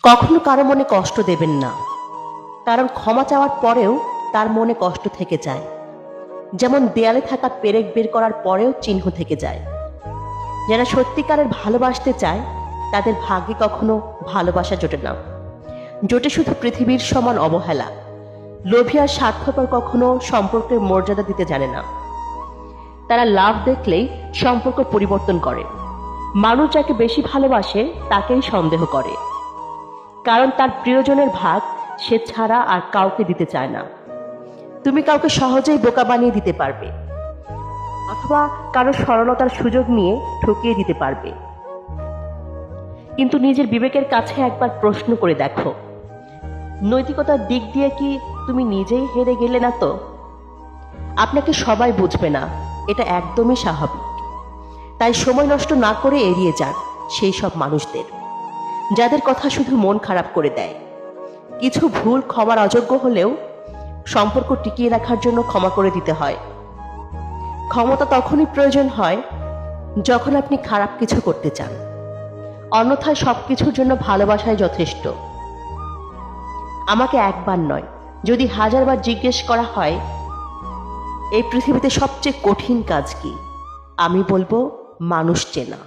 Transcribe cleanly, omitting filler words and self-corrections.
কখনো কারো মনে কষ্ট দেবেন না, কারণ ক্ষমা চাওয়ার পরেও তার মনে কষ্ট থেকে যায়। যেমন দেয়ালে থাকা পেরেক বের করার পরেও চিহ্ন থেকে যায়। যারা সত্যিকারের ভালোবাসতে চায় তাদের ভাগ্যে কখনো ভালোবাসা জোটে না, জোটে শুধু পৃথিবীর সমান অবহেলা। লোভী আর স্বার্থপর কখনো সম্পর্কের মর্যাদা দিতে জানে না। তারা লাভ দেখলেই সম্পর্ক পরিবর্তন করে। মানুষ যাকে বেশি ভালোবাসে তাকেই সন্দেহ করে, কারণ তার প্রিয়জনের ভাগ সে ছাড়া আর কাউকে দিতে চায় না। তুমি কাউকে সহজেই বোকা বানিয়ে দিতে পারবে, অথবা কারো সরলতার সুযোগ নিয়ে ঠকিয়ে দিতে পারবে। কিন্তু নিজের বিবেকের কাছে একবার প্রশ্ন করে দেখো, নৈতিকতার দিক দিয়ে কি তুমি নিজেই হেরে গেলে না তো? আপনাকে সবাই বুঝবে না, এটা একদমই স্বাভাবিক। তাই সময় নষ্ট না করে এড়িয়ে যান সেই সব মানুষদের, যাদের কথা শুধু মন খারাপ করে দেয়। কিছু ভুল ক্ষমার অযোগ্য হলেও সম্পর্ক টিকিয়ে রাখার জন্য ক্ষমা করে দিতে হয়। ক্ষমতা তখনই প্রয়োজন হয় যখন আপনি খারাপ কিছু করতে চান, অন্যথায় সবকিছুর জন্য ভালোবাসাই যথেষ্ট। আমাকে একবার নয়, যদি 1000 বার জিজ্ঞেস করা হয় এই পৃথিবীতে সবচেয়ে কঠিন কাজ কি, আমি বলবো মানুষ চেনা।